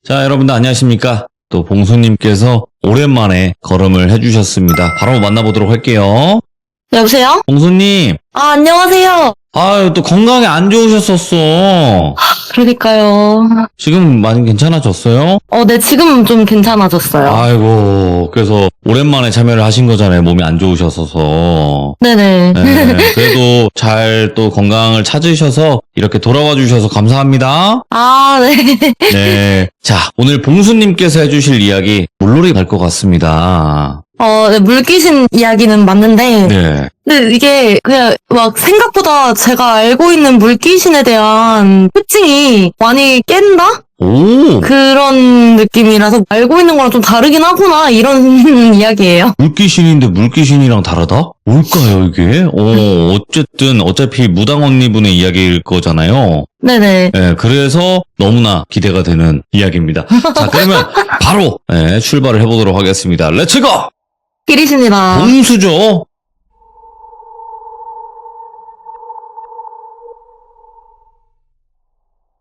자, 여러분들 안녕하십니까? 또 봉수님께서 오랜만에 걸음을 해주셨습니다. 바로 만나보도록 할게요. 여보세요? 봉수님, 안녕하세요. 아유, 또 건강이 안 좋으셨었어. 그러니까요. 지금 많이 괜찮아졌어요? 네, 지금 좀 괜찮아졌어요. 아이고, 그래서 오랜만에 참여를 하신 거잖아요. 몸이 안 좋으셔서. 네네. 네, 그래도 잘 또 건강을 찾으셔서 이렇게 돌아와 주셔서 감사합니다. 아, 네. 네. 자, 오늘 봉수님께서 해주실 이야기 물놀이 갈 것 같습니다. 네, 물귀신 이야기는 맞는데, 네. 근데 이게 그냥 막 생각보다 제가 알고 있는 물귀신에 대한 특징이 많이 깬다? 오! 그런 느낌이라서 알고 있는 거랑 좀 다르긴 하구나, 이런 이야기예요. 물귀신인데 물귀신이랑 다르다? 뭘까요, 이게? 어쨌든, 어차피 무당 언니분의 이야기일 거잖아요. 네네. 네, 그래서 너무나 기대가 되는 이야기입니다. 자, 그러면 바로, 네, 출발을 해보도록 하겠습니다. 렛츠고! 끼리신이다. 봉수죠?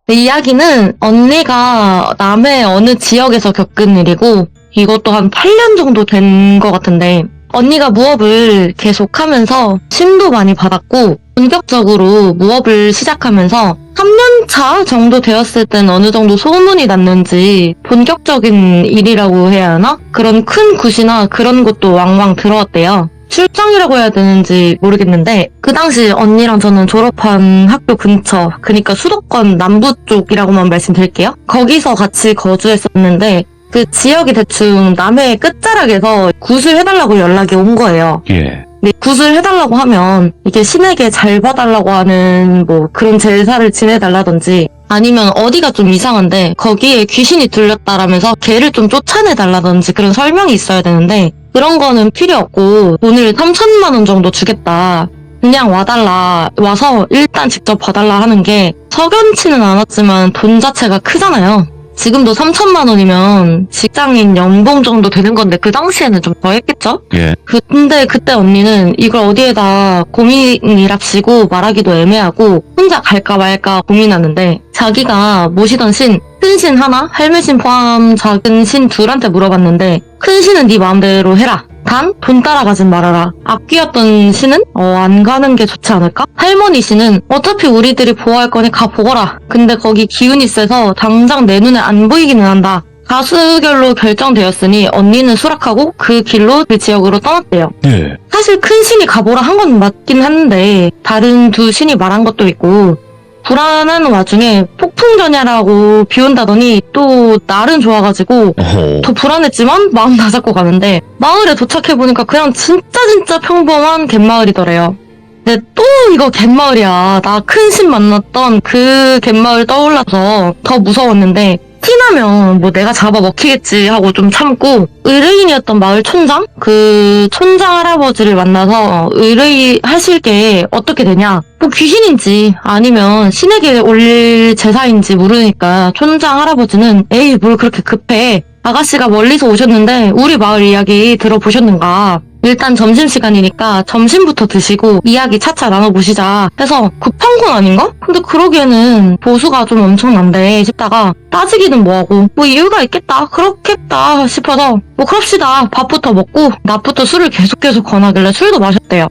네, 이야기는 언니가 남해 어느 지역에서 겪은 일이고 이것도 한 8년 정도 된 것 같은데 언니가 무업을 계속하면서 심도 많이 받았고 본격적으로 무업을 시작하면서 3년차 정도 되었을 땐 어느 정도 소문이 났는지 본격적인 일이라고 해야 하나? 그런 큰 굿이나 그런 것도 왕왕 들어왔대요. 출장이라고 해야 되는지 모르겠는데 그 당시 언니랑 저는 졸업한 학교 근처, 그러니까 수도권 남부 쪽이라고만 말씀드릴게요. 거기서 같이 거주했었는데 그 지역이 대충 남해 끝자락에서 굿을 해달라고 연락이 온 거예요. 예. 근데 굿을 해달라고 하면 이게 신에게 잘 봐달라고 하는 뭐 그런 제사를 지내달라든지 아니면 어디가 좀 이상한데 거기에 귀신이 들렸다라면서 걔를 좀 쫓아내달라든지 그런 설명이 있어야 되는데 그런 거는 필요 없고 돈을 3천만 원 정도 주겠다. 그냥 와달라. 와서 일단 직접 봐달라 하는 게 석연치는 않았지만 돈 자체가 크잖아요. 지금도 3천만 원이면 직장인 연봉 정도 되는 건데 그 당시에는 좀 더 했겠죠? 예. 근데 그때 언니는 이걸 어디에다 고민이랍시고 말하기도 애매하고 혼자 갈까 말까 고민하는데 자기가 모시던 신, 큰 신 하나, 할매 신 포함 작은 신 둘한테 물어봤는데 큰 신은 네 마음대로 해라. 단 돈 따라가진 말아라. 앞귀였던 신은 안 가는 게 좋지 않을까? 할머니 신은 어차피 우리들이 보호할 거니 가 보거라. 근데 거기 기운이 세서 당장 내 눈에 안 보이기는 한다. 다수결로 결정되었으니 언니는 수락하고 그 길로 그 지역으로 떠났대요. 예. 사실 큰 신이 가보라 한 건 맞긴 한데 다른 두 신이 말한 것도 있고 불안한 와중에 폭풍전야라고 비온다더니 또 날은 좋아가지고 어허. 더 불안했지만 마음 다잡고 가는데 마을에 도착해보니까 그냥 진짜 평범한 갯마을이더래요. 근데 또 이거 갯마을이야. 나 큰 신 만났던 그 갯마을 떠올라서 더 무서웠는데 티나면 뭐 내가 잡아 먹히겠지 하고 좀 참고 의뢰인이었던 마을 촌장? 그 촌장 할아버지를 만나서 의뢰하실 게 어떻게 되냐? 뭐 귀신인지 아니면 신에게 올릴 제사인지 모르니까 촌장 할아버지는 에이 뭘 그렇게 급해. 아가씨가 멀리서 오셨는데 우리 마을 이야기 들어보셨는가? 일단 점심시간이니까 점심부터 드시고 이야기 차차 나눠보시자 해서 급한 건 아닌가? 근데 그러기에는 보수가 좀 엄청난데 싶다가 따지기는 뭐하고 뭐 이유가 있겠다 그렇겠다 싶어서 뭐 그럽시다 밥부터 먹고 낮부터 술을 계속 권하길래 술도 마셨대요.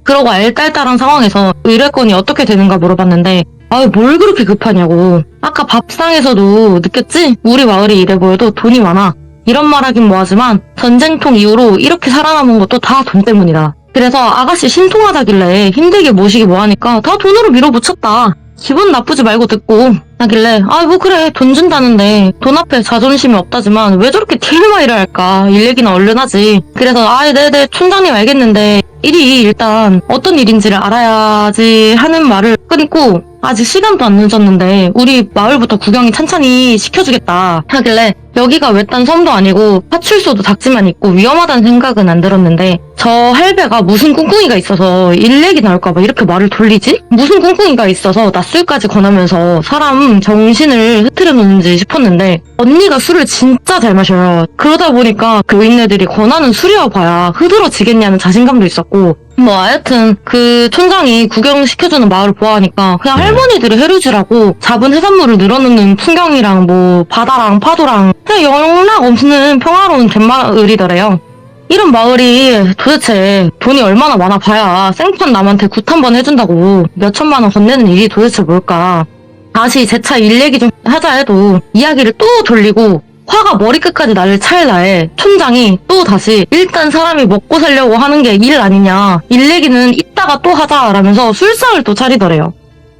그러고 알딸딸한 상황에서 의뢰건이 어떻게 되는가 물어봤는데 뭘 그렇게 급하냐고. 아까 밥상에서도 느꼈지? 우리 마을이 이래 보여도 돈이 많아. 이런 말 하긴 뭐하지만 전쟁통 이후로 이렇게 살아남은 것도 다 돈 때문이다. 그래서 아가씨 신통하다길래 힘들게 모시기 뭐하니까 다 돈으로 밀어붙였다. 기분 나쁘지 말고 듣고 하길래 뭐 그래 돈 준다는데 돈 앞에 자존심이 없다지만 왜 저렇게 TMI를 할까. 일 얘기는 얼른 하지. 그래서 네네 촌장님 알겠는데 일이 일단 어떤 일인지를 알아야지 하는 말을 끊고 아직 시간도 안 늦었는데 우리 마을부터 구경이 찬찬히 시켜주겠다 하길래 여기가 외딴 섬도 아니고 파출소도 작지만 있고 위험하다는 생각은 안 들었는데 저 할배가 무슨 꿍꿍이가 있어서 일 얘기 나올까봐 이렇게 말을 돌리지? 무슨 꿍꿍이가 있어서 낮술까지 권하면서 사람 정신을 흐트려 놓는지 싶었는데 언니가 술을 진짜 잘 마셔요. 그러다 보니까 그 노인네들이 권하는 술이어 봐야 흐드러지겠냐는 자신감도 있었고 뭐 하여튼 그 촌장이 구경시켜주는 마을을 보아하니까 그냥 네. 할머니들이 해루지라고 잡은 해산물을 늘어놓는 풍경이랑 뭐 바다랑 파도랑 그냥 영락 없는 평화로운 갯마을이더래요. 이런 마을이 도대체 돈이 얼마나 많아 봐야 생판 남한테 굿 한 번 해준다고 몇천만 원 건네는 일이 도대체 뭘까. 다시 재차 일 얘기 좀 하자 해도 이야기를 또 돌리고 화가 머리끝까지 나를 찰나에 촌장이 또 다시 일단 사람이 먹고 살려고 하는 게 일 아니냐, 일 얘기는 이따가 또 하자라면서 술상을 또 차리더래요.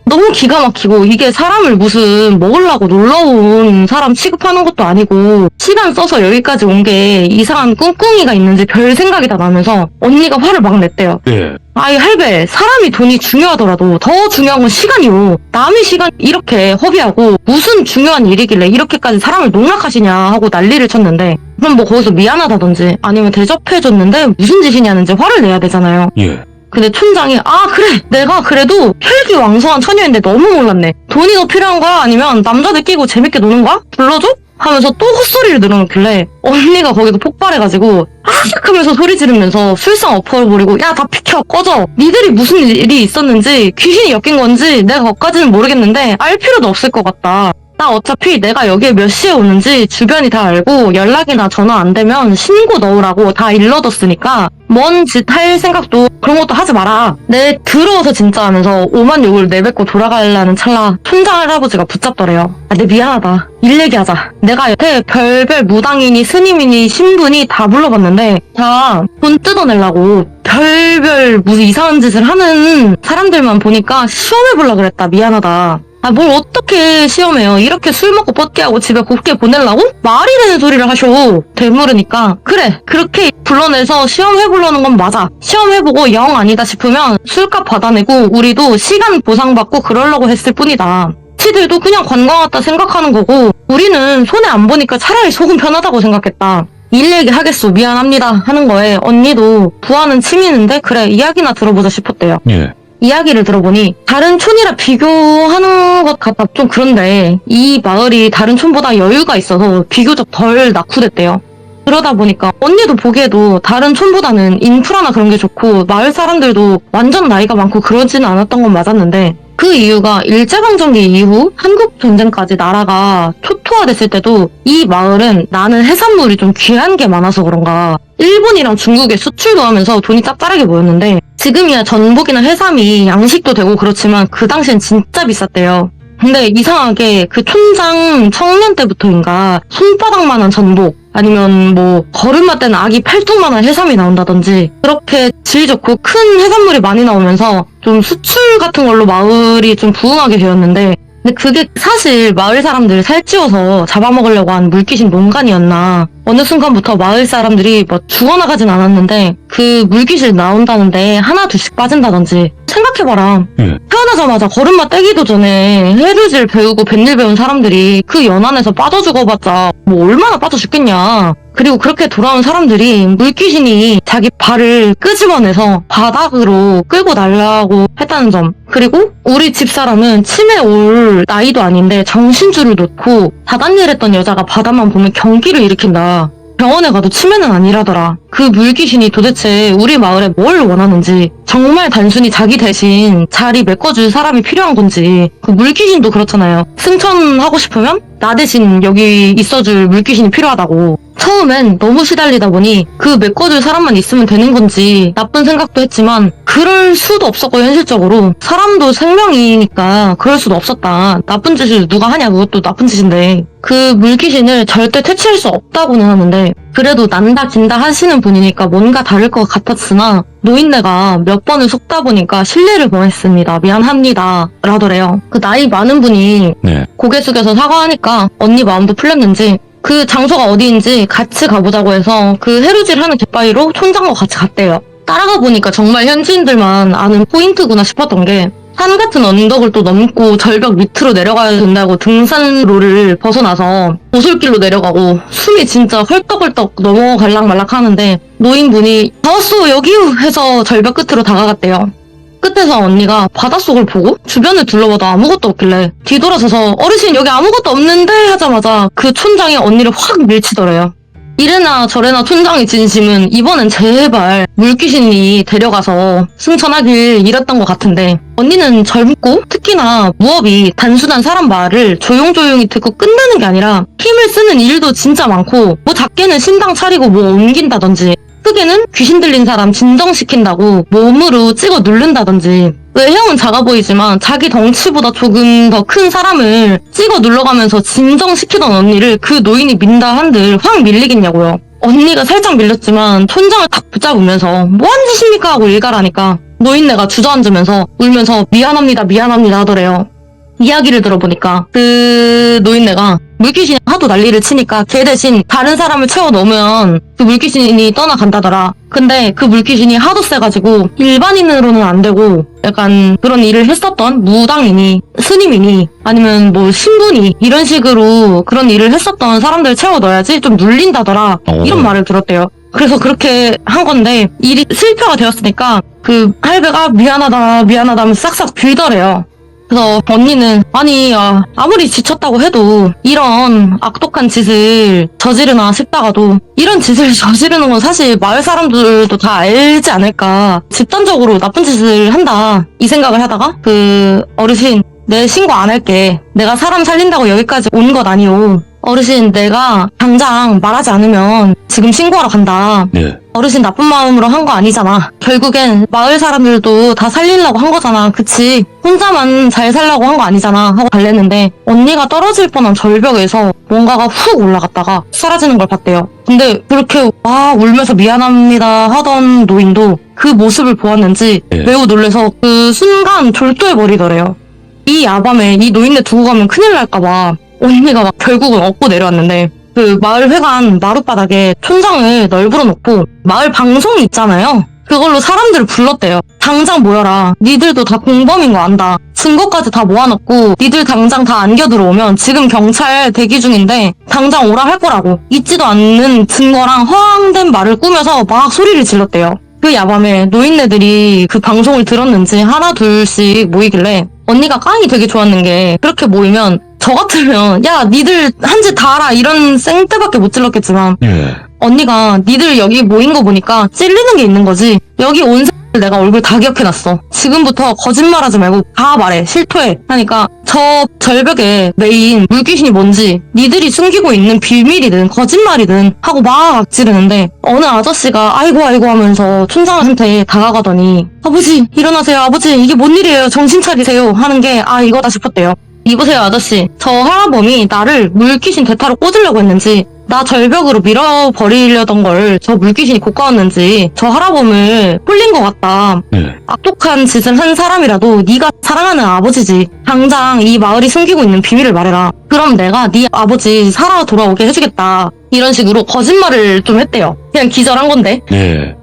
너무 기가 막히고 이게 사람을 무슨 먹으려고 놀러 온 사람 취급하는 것도 아니고 시간 써서 여기까지 온 게 이상한 꿍꿍이가 있는지 별 생각이 다 나면서 언니가 화를 막 냈대요. 네. 아이 할배, 사람이 돈이 중요하더라도 더 중요한 건 시간이요. 남의 시간 이렇게 허비하고 무슨 중요한 일이길래 이렇게까지 사람을 농락하시냐 하고 난리를 쳤는데, 그럼 뭐 거기서 미안하다든지 아니면 대접해줬는데 무슨 짓이냐는지 화를 내야 되잖아요. 예. 근데 촌장이 아 그래 내가 그래도 혈기왕성한 처녀인데 너무 몰랐네. 돈이 더 필요한 거야? 아니면 남자들 끼고 재밌게 노는 거야? 불러줘? 하면서 또 헛소리를 늘어놓길래 언니가 거기서 폭발해가지고 아악 하면서 소리 지르면서 술상 엎어버리고 야 다 비켜 꺼져. 니들이 무슨 일이 있었는지 귀신이 엮인 건지 내가 거기까지는 모르겠는데 알 필요도 없을 것 같다. 나 어차피 내가 여기에 몇 시에 오는지 주변이 다 알고 연락이나 전화 안 되면 신고 넣으라고 다 일러뒀으니까 뭔 짓 할 생각도 그런 것도 하지 마라. 내 더러워서 진짜 하면서 오만 욕을 내뱉고 돌아가려는 찰나 촌장 할아버지가 붙잡더래요. 아, 내 미안하다. 일 얘기하자. 내가 여태 별별 무당이니 스님이니 신분이 다 불러봤는데 다 돈 뜯어내려고 별별 무슨 이상한 짓을 하는 사람들만 보니까 시험해보려고 그랬다. 미안하다. 아, 뭘 어떻게 시험해요. 이렇게 술 먹고 뻗기하고 집에 곱게 보내려고? 말이 되는 소리를 하셔. 되물으니까 그래 그렇게 불러내서 시험해보려는 건 맞아. 시험해보고 영 아니다 싶으면 술값 받아내고 우리도 시간 보상받고 그러려고 했을 뿐이다. 치들도 그냥 관광 왔다 생각하는 거고 우리는 손해 안 보니까 차라리 속은 편하다고 생각했다. 일 얘기하겠소 미안합니다 하는 거에 언니도 부하는 치미는데 그래 이야기나 들어보자 싶었대요. 예. 이야기를 들어보니 다른 촌이라 비교하는 것 같아 좀 그런데 이 마을이 다른 촌보다 여유가 있어서 비교적 덜 낙후됐대요. 그러다 보니까 언니도 보기에도 다른 촌보다는 인프라나 그런 게 좋고 마을 사람들도 완전 나이가 많고 그러지는 않았던 건 맞았는데 그 이유가 일제강점기 이후 한국전쟁까지 나라가 초토화됐을 때도 이 마을은 나는 해산물이 좀 귀한 게 많아서 그런가 일본이랑 중국에 수출도 하면서 돈이 짭짤하게 모였는데 지금이야 전복이나 해삼이 양식도 되고 그렇지만 그 당시엔 진짜 비쌌대요. 근데 이상하게 그 촌장 청년 때부터인가 손바닥만한 전복 아니면 뭐 걸음마 때는 아기 팔뚝만한 해삼이 나온다든지 그렇게 질 좋고 큰 해산물이 많이 나오면서 좀 수출 같은 걸로 마을이 좀 부흥하게 되었는데 근데 그게 사실 마을 사람들 살찌워서 잡아먹으려고 한 물귀신 농간이었나 어느 순간부터 마을 사람들이 뭐 죽어나가진 않았는데 그 물귀신 나온다는데 하나 둘씩 빠진다든지 생각해봐라. 태어나자마자 걸음마 떼기도 전에 해루질 배우고 뱃일 배운 사람들이 그 연안에서 빠져 죽어봤자 뭐 얼마나 빠져 죽겠냐. 그리고 그렇게 돌아온 사람들이 물귀신이 자기 발을 끄집어내서 바닥으로 끌고 날라고 했다는 점. 그리고 우리 집사람은 치매 올 나이도 아닌데 정신줄을 놓고 바닷일 했던 여자가 바다만 보면 경기를 일으킨다. 병원에 가도 치매는 아니라더라. 그 물귀신이 도대체 우리 마을에 뭘 원하는지 정말 단순히 자기 대신 자리 메꿔줄 사람이 필요한 건지 그 물귀신도 그렇잖아요. 승천하고 싶으면 나 대신 여기 있어줄 물귀신이 필요하다고. 처음엔 너무 시달리다 보니 그 메꿔줄 사람만 있으면 되는 건지 나쁜 생각도 했지만 그럴 수도 없었고 현실적으로 사람도 생명이니까 그럴 수도 없었다. 나쁜 짓을 누가 하냐 그것도 나쁜 짓인데 그 물귀신을 절대 퇴치할 수 없다고는 하는데 그래도 난다 긴다 하시는 분이니까 뭔가 다를 것 같았으나 노인네가 몇 번을 속다 보니까 실례를 범했습니다. 미안합니다. 라더래요. 그 나이 많은 분이 네. 고개 숙여서 사과하니까 언니 마음도 풀렸는지 그 장소가 어디인지 같이 가보자고 해서 그 해루질 하는 갯바위로 촌장과 같이 갔대요. 따라가 보니까 정말 현지인들만 아는 포인트구나 싶었던 게 산 같은 언덕을 또 넘고 절벽 밑으로 내려가야 된다고 등산로를 벗어나서 오솔길로 내려가고 숨이 진짜 헐떡헐떡 넘어갈락 말락 하는데 노인분이 다 왔어 여기요 해서 절벽 끝으로 다가갔대요. 끝에서 언니가 바닷속을 보고 주변을 둘러봐도 아무것도 없길래 뒤돌아서서 어르신 여기 아무것도 없는데 하자마자 그 촌장이 언니를 확 밀치더래요. 이래나 저래나 촌장의 진심은 이번엔 제발 물귀신이 데려가서 승천하길 이랬던 것 같은데, 언니는 젊고 특히나 무업이 단순한 사람 말을 조용조용히 듣고 끝내는 게 아니라 힘을 쓰는 일도 진짜 많고, 뭐 작게는 신당 차리고 뭐 옮긴다든지, 크게는 귀신 들린 사람 진정시킨다고 몸으로 찍어 누른다든지, 외형은 작아 보이지만 자기 덩치보다 조금 더 큰 사람을 찍어 눌러가면서 진정시키던 언니를 그 노인이 민다 한들 확 밀리겠냐고요. 언니가 살짝 밀렸지만 촌장을 탁 붙잡으면서 뭐하는 짓입니까 하고 일갈하니까 노인네가 주저앉으면서 울면서 미안합니다 미안합니다 하더래요. 이야기를 들어보니까 그 노인네가 물귀신이 하도 난리를 치니까 걔 대신 다른 사람을 채워 넣으면 그 물귀신이 떠나간다더라. 근데 그 물귀신이 하도 세가지고 일반인으로는 안 되고 약간 그런 일을 했었던 무당이니 스님이니 아니면 뭐 신부니 이런 식으로 그런 일을 했었던 사람들 채워 넣어야지 좀 눌린다더라. 이런 말을 들었대요. 그래서 그렇게 한 건데 일이 실패가 되었으니까 그 할배가 미안하다 미안하다 하면서 싹싹 빌더래요. 그래서 언니는 아무리 지쳤다고 해도 이런 악독한 짓을 저지르나 싶다가도 이런 짓을 저지르는 건 사실 마을 사람들도 다 알지 않을까, 집단적으로 나쁜 짓을 한다 이 생각을 하다가 그 어르신 내 신고 안 할게, 내가 사람 살린다고 여기까지 온 것 아니오, 어르신 내가 당장 말하지 않으면 지금 신고하러 간다. 네. 어르신 나쁜 마음으로 한 거 아니잖아. 결국엔 마을 사람들도 다 살리려고 한 거잖아. 그치? 혼자만 잘 살려고 한 거 아니잖아 하고 달랬는데 언니가 떨어질 뻔한 절벽에서 뭔가가 훅 올라갔다가 사라지는 걸 봤대요. 근데 그렇게 울면서 미안합니다 하던 노인도 그 모습을 보았는지 매우 놀라서 그 순간 졸도해버리더래요. 이 야밤에 이 노인네 두고 가면 큰일 날까봐 언니가 막 결국은 업고 내려왔는데, 그 마을 회관 마룻바닥에 촌장을 널브러 놓고 마을 방송이 있잖아요. 그걸로 사람들을 불렀대요. 당장 모여라. 니들도 다 공범인 거 안다. 증거까지 다 모아놓고 니들 당장 다 안겨 들어오면 지금 경찰 대기 중인데 당장 오라 할 거라고. 있지도 않는 증거랑 허황된 말을 꾸며서 막 소리를 질렀대요. 그 야밤에 노인네들이 그 방송을 들었는지 하나 둘씩 모이길래 언니가 깡이 되게 좋았는 게, 그렇게 모이면 저 같으면 야 니들 한 짓 다 알아 이런 생떼밖에 못 질렀겠지만 언니가 니들 여기 모인 거 보니까 찔리는 게 있는 거지. 여기 온 내가 얼굴 다 기억해놨어. 지금부터 거짓말하지 말고 다 말해. 실토해. 하니까 저 절벽에 메인 물귀신이 뭔지, 니들이 숨기고 있는 비밀이든 거짓말이든 하고 막 악지르는데 어느 아저씨가 아이고 하면서 촌장한테 다가가더니 아버지 일어나세요. 아버지 이게 뭔 일이에요. 정신 차리세요. 하는 게 이거다 싶었대요. 이보세요 아저씨, 저 할아범이 나를 물귀신 대타로 꽂으려고 했는지, 나 절벽으로 밀어버리려던 걸 저 물귀신이 곶가웠는지 저 할아범을 홀린 것 같다. 악독한 짓을 한 사람이라도 네가 사랑하는 아버지지. 당장 이 마을이 숨기고 있는 비밀을 말해라. 그럼 내가 네 아버지 살아 돌아오게 해주겠다. 이런 식으로 거짓말을 좀 했대요. 그냥 기절한 건데.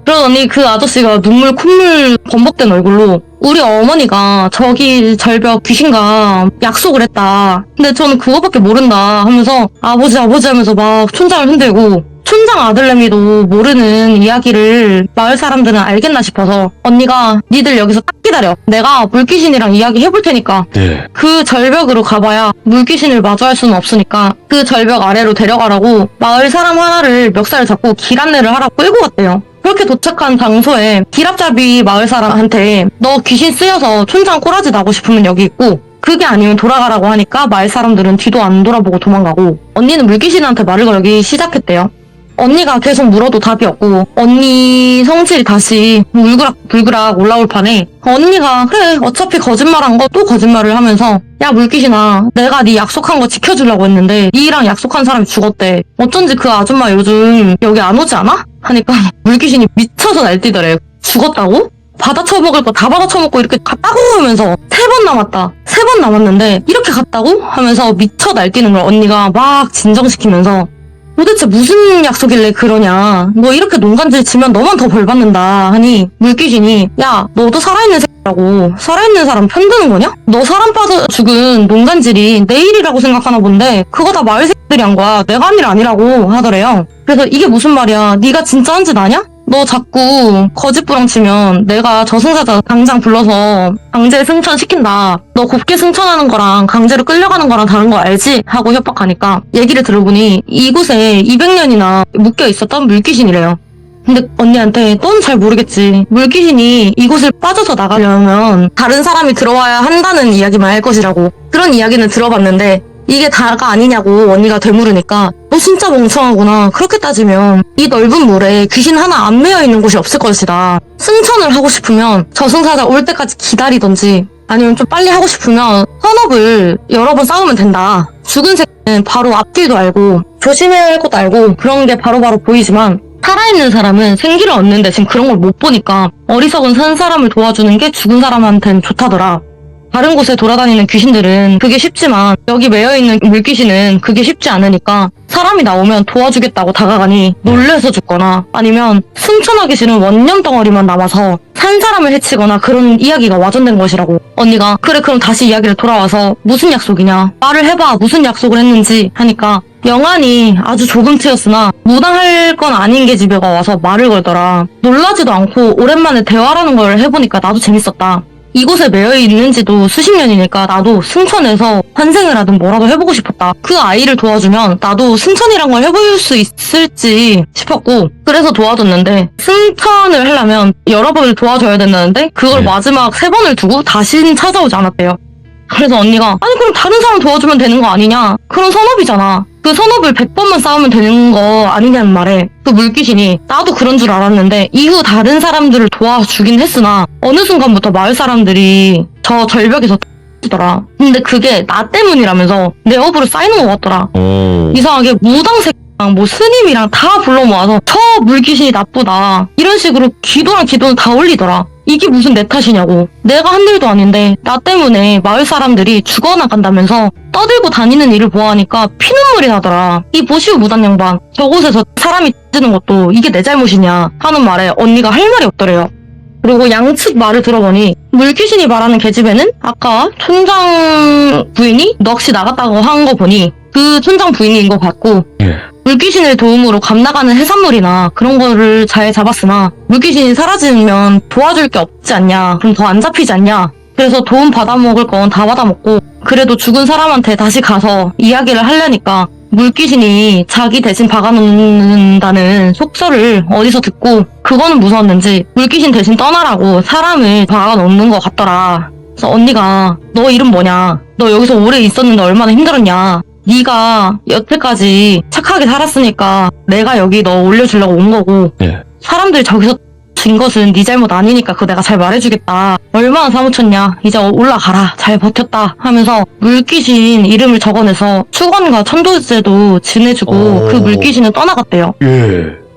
그러더니 그 아저씨가 눈물 콧물 범벅된 얼굴로 우리 어머니가 저기 절벽 귀신과 약속을 했다. 근데 저는 그거밖에 모른다 하면서 아버지 하면서 막 촌장을 흔들고, 촌장 아들내미도 모르는 이야기를 마을 사람들은 알겠나 싶어서 언니가 니들 여기서 딱 기다려. 내가 물귀신이랑 이야기 해볼 테니까. 그 절벽으로 가봐야 물귀신을 마주할 수는 없으니까 그 절벽 아래로 데려가라고 마을 사람 하나를 멱살 잡고 길 안내를 하라고 끌고 갔대요. 그렇게 도착한 장소에 길앞잡이 마을 사람한테 너 귀신 쓰여서 촌장 꼬라지 나고 싶으면 여기 있고, 그게 아니면 돌아가라고 하니까 마을 사람들은 뒤도 안 돌아보고 도망가고, 언니는 물귀신한테 말을 걸기 시작했대요. 언니가 계속 물어도 답이 없고 언니 성질이 다시 울그락 올라올 판에 언니가 그래 어차피 거짓말한 거 또 거짓말을 하면서 야 물귀신아, 내가 네 약속한 거 지켜주려고 했는데 니랑 약속한 사람이 죽었대. 어쩐지 그 아줌마 요즘 여기 안 오지 않아? 하니까 물귀신이 미쳐서 날뛰더래. 죽었다고? 받아쳐먹을 거 다 받아쳐먹고 이렇게 갔다고 하면서 3번 남았다. 3번 남았는데 이렇게 갔다고? 하면서 미쳐 날뛰는 걸 언니가 막 진정시키면서 도대체 무슨 약속이길래 그러냐. 너 이렇게 농간질 치면 너만 더 벌 받는다 하니 물귀신이 야 너도 살아있는 새끼라고. 살아있는 사람 편드는 거냐? 너 사람 빠져 죽은 농간질이 내 일이라고 생각하나 본데 그거 다 마을 새끼들이 한 거야. 내가 한 일 아니라고 하더래요. 그래서 이게 무슨 말이야. 네가 진짜 한 짓 아냐? 너 자꾸 거짓부렁치면 내가 저승사자 당장 불러서 강제 승천시킨다. 너 곱게 승천하는 거랑 강제로 끌려가는 거랑 다른 거 알지? 하고 협박하니까 얘기를 들어보니 이곳에 200년이나 묶여 있었던 물귀신이래요. 근데 언니한테 넌 잘 모르겠지. 물귀신이 이곳을 빠져서 나가려면 다른 사람이 들어와야 한다는 이야기만 할 것이라고. 그런 이야기는 들어봤는데 이게 다가 아니냐고 언니가 되물으니까 너 진짜 멍청하구나. 그렇게 따지면 이 넓은 물에 귀신 하나 안 매여 있는 곳이 없을 것이다. 승천을 하고 싶으면 저승사자 올 때까지 기다리던지 아니면 좀 빨리 하고 싶으면 선업을 여러 번 쌓으면 된다. 죽은 새는 바로 앞길도 알고 조심해야 할 것도 알고 그런 게 바로바로 보이지만 살아있는 사람은 생기를 얻는데 지금 그런 걸 못 보니까 어리석은 산 사람을 도와주는 게 죽은 사람한테는 좋다더라. 다른 곳에 돌아다니는 귀신들은 그게 쉽지만 여기 매여있는 물귀신은 그게 쉽지 않으니까 사람이 나오면 도와주겠다고 다가가니 놀래서 죽거나 아니면 승천하기 싫은 원념 덩어리만 남아서 산 사람을 해치거나 그런 이야기가 와전된 것이라고. 언니가 그래 그럼 다시 이야기를 돌아와서 무슨 약속이냐 말을 해봐 무슨 약속을 했는지 하니까 영안이 아주 조금 트였으나 무당할 건 아닌 계집애가 와서 말을 걸더라. 놀라지도 않고 오랜만에 대화라는 걸 해보니까 나도 재밌었다. 이곳에 매여 있는지도 수십 년이니까 나도 승천해서 환생을 하든 뭐라도 해보고 싶었다. 그 아이를 도와주면 나도 승천이란 걸 해볼 수 있을지 싶었고 그래서 도와줬는데 승천을 하려면 여러 번을 도와줘야 된다는데 그걸 마지막 3번을 두고 다시는 찾아오지 않았대요. 그래서 언니가 아니 그럼 다른 사람 도와주면 되는 거 아니냐? 그런 선업이잖아. 그 선업을 100번만 쌓으면 되는 거 아니냐는 말에 그 물귀신이 나도 그런 줄 알았는데 이후 다른 사람들을 도와주긴 했으나 어느 순간부터 마을 사람들이 저 절벽에서 더라. 근데 그게 나 때문이라면서 내 업으로 쌓이는 것 같더라. 이상하게 무당새랑 뭐 스님이랑 다 불러 모아서 저 물귀신이 나쁘다 이런 식으로 기도랑 기도는 다 올리더라. 이게 무슨 내 탓이냐고. 내가 한 일도 아닌데 나 때문에 마을 사람들이 죽어나간다면서 떠들고 다니는 일을 보아하니까 피눈물이 나더라. 이 보시오 무당 양반 저곳에서 사람이 뜨는 것도 이게 내 잘못이냐 하는 말에 언니가 할 말이 없더래요. 그리고 양측 말을 들어보니 물귀신이 말하는 계집애는 아까 촌장 부인이 넋이 나갔다고 한 거 보니 그 촌장 부인인 것 같고 물귀신을 도움으로 감나가는 해산물이나 그런 거를 잘 잡았으나 물귀신이 사라지면 도와줄 게 없지 않냐. 그럼 더 안 잡히지 않냐. 그래서 도움 받아먹을 건 다 받아먹고 그래도 죽은 사람한테 다시 가서 이야기를 하려니까 물귀신이 자기 대신 박아놓는다는 속설을 어디서 듣고 그거는 무서웠는지 물귀신 대신 떠나라고 사람을 박아놓는 것 같더라. 그래서 언니가 너 이름 뭐냐? 너 여기서 오래 있었는데 얼마나 힘들었냐? 네가 여태까지 착하게 살았으니까 내가 여기 너 올려주려고 온 거고 사람들이 저기서 진 것은 네 잘못 아니니까 그거 내가 잘 말해주겠다. 얼마나 사무쳤냐. 이제 올라가라. 잘 버텼다 하면서 물귀신 이름을 적어내서 축원과 천도제도 지내주고 그 물귀신은 떠나갔대요.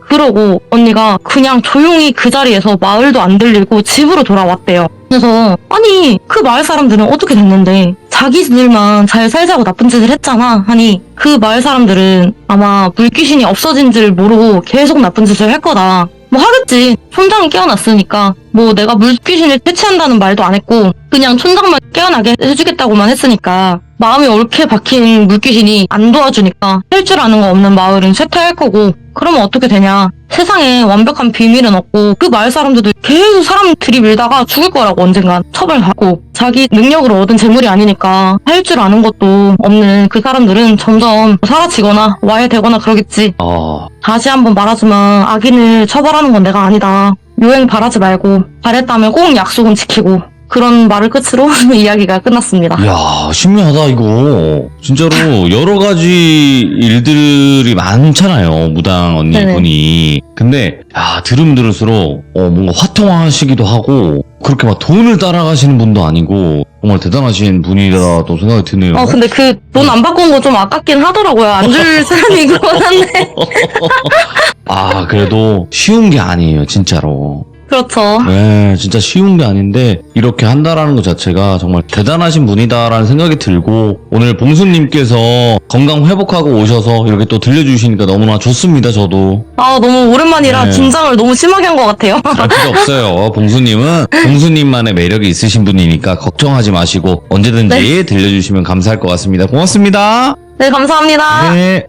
그러고 언니가 그냥 조용히 그 자리에서 마을도 안 들리고 집으로 돌아왔대요. 그래서 아니 그 마을 사람들은 어떻게 됐는데 자기들만 잘 살자고 나쁜 짓을 했잖아 하니 그 마을 사람들은 아마 물귀신이 없어진 줄 모르고 계속 나쁜 짓을 할 거다. 뭐 하겠지. 촌장이 깨어났으니까 뭐 내가 물귀신을 퇴치한다는 말도 안 했고 그냥 촌장만 깨어나게 해주겠다고만 했으니까 마음이 옳게 박힌 물귀신이 안 도와주니까 할 줄 아는 거 없는 마을은 쇠퇴할 거고 그러면 어떻게 되냐. 세상에 완벽한 비밀은 없고 그 마을 사람들도 계속 사람 들이밀다가 죽을 거라고 언젠간 처벌받고 자기 능력으로 얻은 재물이 아니니까 할 줄 아는 것도 없는 그 사람들은 점점 사라지거나 와해되거나 그러겠지. 다시 한번 말하지만 악인을 처벌하는 건 내가 아니다. 요행 바라지 말고 바랬다면 꼭 약속은 지키고 그런 말을 끝으로 이야기가 끝났습니다. 이야, 신기하다, 이거. 진짜로, 여러 가지 일들이 많잖아요, 무당 언니분이. 근데, 야, 들으면 들을수록, 뭔가 화통하시기도 하고, 그렇게 막 돈을 따라가시는 분도 아니고, 정말 대단하신 분이라도 생각이 드네요. 근데 그 돈 안 바꾼 거 좀 아깝긴 하더라고요. 안 줄 사람이긴 한데. 그래도 쉬운 게 아니에요, 진짜로. 그렇죠. 네, 진짜 쉬운 게 아닌데 이렇게 한다라는 것 자체가 정말 대단하신 분이다라는 생각이 들고 오늘 봉수님께서 건강 회복하고 오셔서 이렇게 또 들려주시니까 너무나 좋습니다, 저도. 너무 오랜만이라 네. 긴장을 너무 심하게 한 것 같아요. 필요 없어요. 봉수님은 봉수님만의 매력이 있으신 분이니까 걱정하지 마시고 언제든지 들려주시면 감사할 것 같습니다. 고맙습니다. 네, 감사합니다. 네.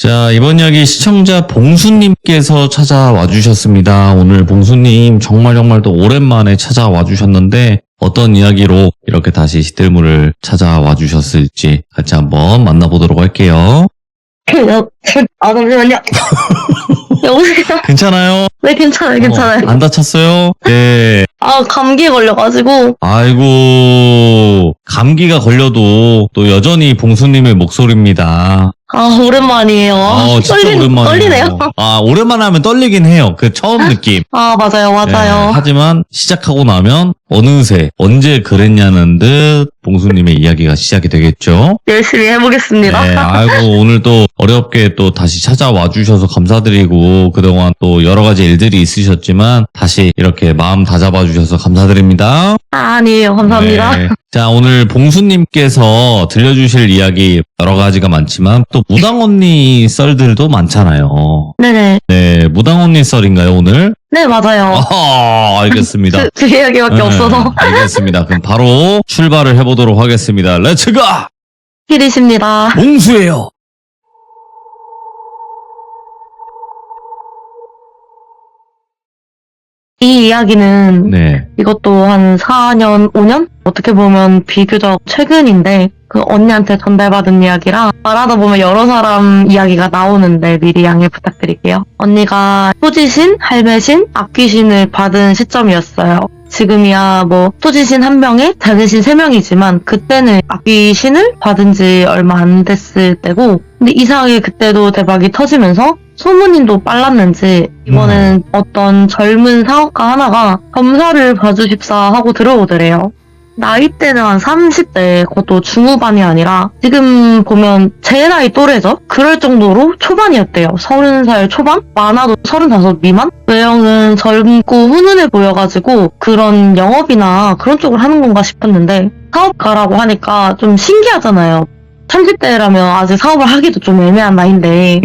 자, 이번 이야기 시청자 봉수님께서 찾아와 주셨습니다. 오늘 봉수님 정말 또 오랜만에 찾아와 주셨는데 어떤 이야기로 이렇게 다시 시들물을 찾아와 주셨을지 같이 한번 만나보도록 할게요. 잠시만요. 여보세요? 괜찮아요? 네, 괜찮아요. 안 다쳤어요? 네. 감기에 걸려가지고. 아이고, 감기가 걸려도 또 여전히 봉수님의 목소리입니다. 오랜만이에요. 진짜 오랜만이에요. 떨리네요. 오랜만에 하면 떨리긴 해요. 그 처음 느낌. 맞아요. 네, 하지만 시작하고 나면 어느새 언제 그랬냐는 듯 봉수님의 이야기가 시작이 되겠죠. 열심히 해보겠습니다. 네, 아이고 오늘 또 어렵게 또 다시 찾아와 주셔서 감사드리고 그동안 또 여러 가지 일들이 있으셨지만 다시 이렇게 마음 다잡아 주셔서 감사드립니다. 아니에요. 감사합니다. 네. 자, 오늘 봉수님께서 들려주실 이야기 여러 가지가 많지만 또 무당 언니 썰들도 많잖아요. 네네. 네, 무당 언니 썰인가요 오늘? 네, 맞아요. 알겠습니다. 그 이야기밖에 없어서. 알겠습니다. 그럼 바로 출발을 해보도록 하겠습니다. 렛츠고! 필이십니다. 봉수예요. 이 이야기는 네. 이것도 한 4년, 5년? 어떻게 보면 비교적 최근인데 그 언니한테 전달받은 이야기라 말하다 보면 여러 사람 이야기가 나오는데 미리 양해 부탁드릴게요. 언니가 토지신, 할매신, 악귀신을 받은 시점이었어요. 지금이야 토지신 1명에 자제신 3명이지만 그때는 악귀신을 받은 지 얼마 안 됐을 때고 근데 이상하게 그때도 대박이 터지면서 소문인도 빨랐는지 이번에는 어떤 젊은 사업가 하나가 검사를 봐주십사 하고 들어오더래요. 나이대는 한 30대, 그것도 중후반이 아니라 지금 보면 제 나이 또래죠? 그럴 정도로 초반이었대요. 30살 초반? 많아도 35 미만? 외형은 젊고 훈훈해 보여가지고 그런 영업이나 그런 쪽을 하는 건가 싶었는데 사업가라고 하니까 좀 신기하잖아요. 30대라면 아직 사업을 하기도 좀 애매한 나이인데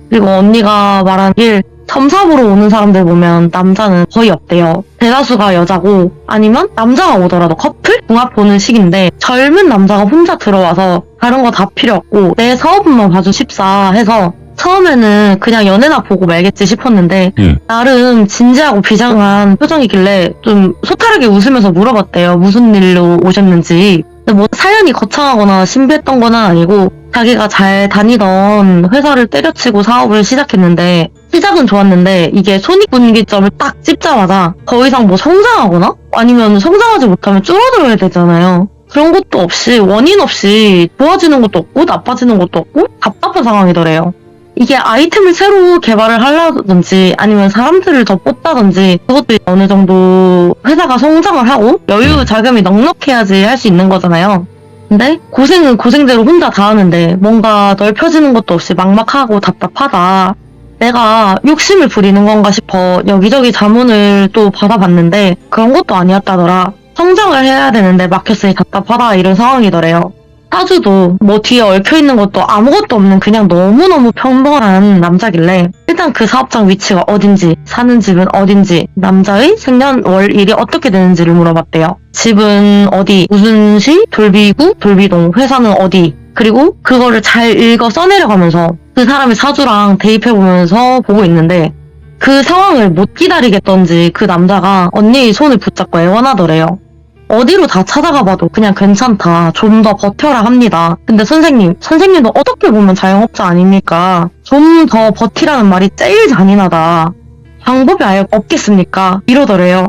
그리고 언니가 말한 길 점사 보러 오는 사람들 보면 남자는 거의 없대요. 대다수가 여자고 아니면 남자가 오더라도 커플? 궁합 보는 식인데 젊은 남자가 혼자 들어와서 다른 거 다 필요 없고 내 사업만 봐주십사 해서 처음에는 그냥 연애나 보고 말겠지 싶었는데 나름 진지하고 비장한 표정이길래 좀 소탈하게 웃으면서 물어봤대요. 무슨 일로 오셨는지. 근데 사연이 거창하거나 신비했던 건 아니고 자기가 잘 다니던 회사를 때려치고 사업을 시작했는데 시작은 좋았는데 이게 손익분기점을 딱 찝자마자 더 이상 성장하거나 아니면 성장하지 못하면 줄어들어야 되잖아요. 그런 것도 없이 원인 없이 좋아지는 것도 없고 나빠지는 것도 없고 답답한 상황이더래요. 이게 아이템을 새로 개발을 하려든지 아니면 사람들을 더 뽑다든지 그것도 어느 정도 회사가 성장을 하고 여유 자금이 넉넉해야지 할 수 있는 거잖아요. 근데 고생은 고생대로 혼자 다 하는데 뭔가 넓혀지는 것도 없이 막막하고 답답하다. 내가 욕심을 부리는 건가 싶어 여기저기 자문을 또 받아봤는데 그런 것도 아니었다더라. 성장을 해야 되는데 막혔으니 답답하다 이런 상황이더래요. 사주도 뒤에 얽혀있는 것도 아무것도 없는 그냥 너무너무 평범한 남자길래 일단 그 사업장 위치가 어딘지 사는 집은 어딘지 남자의 생년월일이 어떻게 되는지를 물어봤대요. 집은 어디, 무슨 시, 돌비구, 돌비동, 회사는 어디 그리고 그거를 잘 읽어 써내려가면서 그 사람의 사주랑 대입해보면서 보고 있는데 그 상황을 못 기다리겠던지 그 남자가 언니의 손을 붙잡고 애원하더래요. 어디로 다 찾아가봐도 그냥 괜찮다. 좀 더 버텨라 합니다. 근데 선생님도 어떻게 보면 자영업자 아닙니까? 좀 더 버티라는 말이 제일 잔인하다. 방법이 아예 없겠습니까? 이러더래요.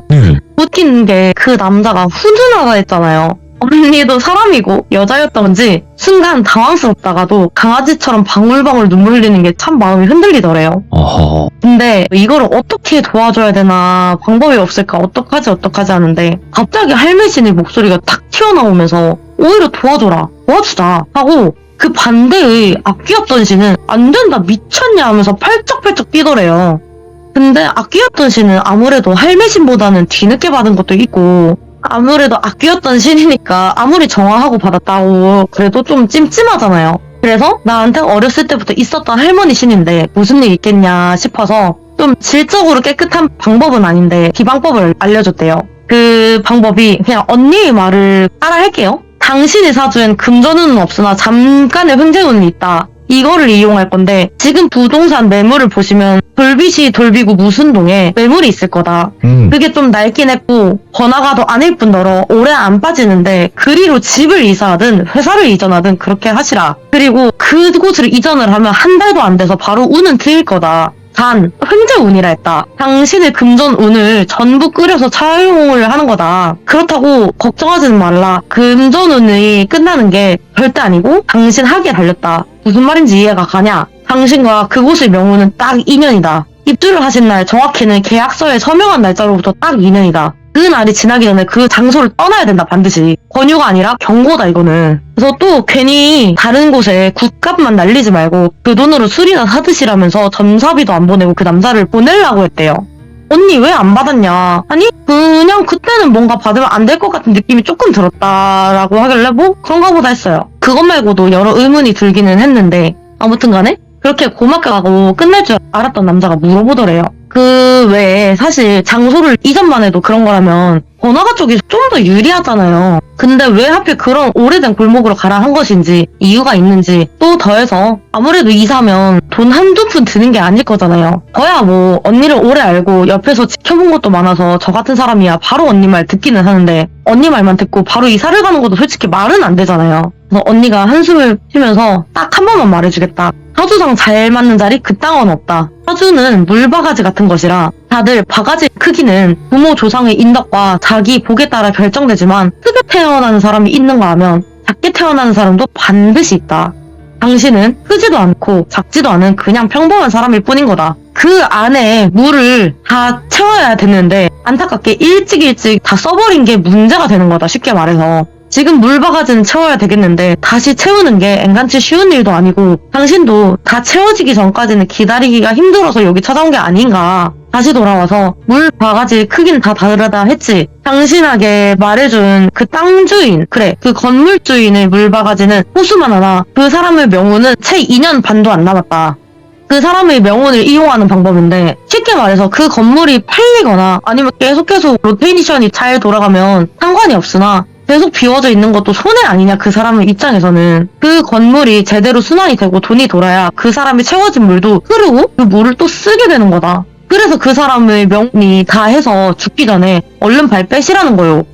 웃긴 게 그 남자가 훈훈하다 했잖아요. 언니도 사람이고 여자였던지 순간 당황스럽다가도 강아지처럼 방울방울 눈물 흘리는 게 참 마음이 흔들리더래요. 근데 이거를 어떻게 도와줘야 되나 방법이 없을까 어떡하지 하는데 갑자기 할매신의 목소리가 탁 튀어나오면서 오히려 도와주자 하고 그 반대의 악귀였던 씨는 안 된다 미쳤냐 하면서 팔쩍팔쩍 뛰더래요. 근데 악귀였던 씨는 아무래도 할매신보다는 뒤늦게 받은 것도 있고 아무래도 악귀였던 신이니까 아무리 정화하고 받았다고 그래도 좀 찜찜하잖아요. 그래서 나한테 어렸을 때부터 있었던 할머니 신인데 무슨 일 있겠냐 싶어서 좀 질적으로 깨끗한 방법은 아닌데 기방법을 알려줬대요. 그 방법이 그냥 언니의 말을 따라 할게요. 당신의 사주엔 금전운은 없으나 잠깐의 횡재운이 있다. 이거를 이용할 건데 지금 부동산 매물을 보시면 돌빗이 돌비고 무순동에 매물이 있을 거다. 그게 좀 낡긴 했고 번화가도 아닐 뿐더러 오래 안 빠지는데 그리로 집을 이사하든 회사를 이전하든 그렇게 하시라. 그리고 그곳을 이전을 하면 한 달도 안 돼서 바로 운은 트일 거다. 단 횡재운이라 했다. 당신의 금전운을 전부 끓여서 차용을 하는 거다. 그렇다고 걱정하지는 말라. 금전운이 끝나는 게 절대 아니고 당신 하기에 달렸다. 무슨 말인지 이해가 가냐? 당신과 그곳의 명운은 딱 2년이다. 입주를 하신 날 정확히는 계약서에 서명한 날짜로부터 딱 2년이다. 그 날이 지나기 전에 그 장소를 떠나야 된다. 반드시. 권유가 아니라 경고다 이거는. 그래서 또 괜히 다른 곳에 굿값만 날리지 말고 그 돈으로 술이나 사드시라면서 점사비도 안 보내고 그 남자를 보내려고 했대요. 언니 왜 안 받았냐? 아니 그냥 그때는 뭔가 받으면 안 될 것 같은 느낌이 조금 들었다라고 하길래 뭐 그런가 보다 했어요. 그것 말고도 여러 의문이 들기는 했는데 아무튼 간에 그렇게 고맙게 가고 끝날 줄 알았던 남자가 물어보더래요. 그 외에 사실 장소를 이전만 해도 그런 거라면 번화가 쪽이 좀 더 유리하잖아요. 근데 왜 하필 그런 오래된 골목으로 가라 한 것인지 이유가 있는지 또 더해서 아무래도 이사면 돈 한두 푼 드는 게 아닐 거잖아요. 저야 뭐 언니를 오래 알고 옆에서 지켜본 것도 많아서 저 같은 사람이야 바로 언니 말 듣기는 하는데 언니 말만 듣고 바로 이사를 가는 것도 솔직히 말은 안 되잖아요. 그래서 언니가 한숨을 쉬면서 딱 한 번만 말해주겠다. 사주상 잘 맞는 자리 그땅은 없다. 사주는 물바가지 같은 것이라 다들 바가지 크기는 부모 조상의 인덕과 자기 복에 따라 결정되지만 크게 태어나는 사람이 있는가 하면 작게 태어나는 사람도 반드시 있다. 당신은 크지도 않고 작지도 않은 그냥 평범한 사람일 뿐인 거다. 그 안에 물을 다 채워야 되는데 안타깝게 일찍 다 써버린 게 문제가 되는 거다. 쉽게 말해서. 지금 물바가지는 채워야 되겠는데 다시 채우는 게 앵간치 쉬운 일도 아니고 당신도 다 채워지기 전까지는 기다리기가 힘들어서 여기 찾아온 게 아닌가. 다시 돌아와서 물바가지 크기는 다 다르다 했지. 당신에게 말해준 그 땅 주인, 그래 그 건물 주인의 물바가지는 호수만 하나. 그 사람의 명운은 채 2년 반도 안 남았다. 그 사람의 명운을 이용하는 방법인데 쉽게 말해서 그 건물이 팔리거나 아니면 계속 로테이션이 잘 돌아가면 상관이 없으나 계속 비워져 있는 것도 손해 아니냐. 그 사람의 입장에서는 그 건물이 제대로 순환이 되고 돈이 돌아야 그 사람이 채워진 물도 흐르고 그 물을 또 쓰게 되는 거다. 그래서 그 사람의 명운이 다 해서 죽기 전에 얼른 발 빼시라는 거요.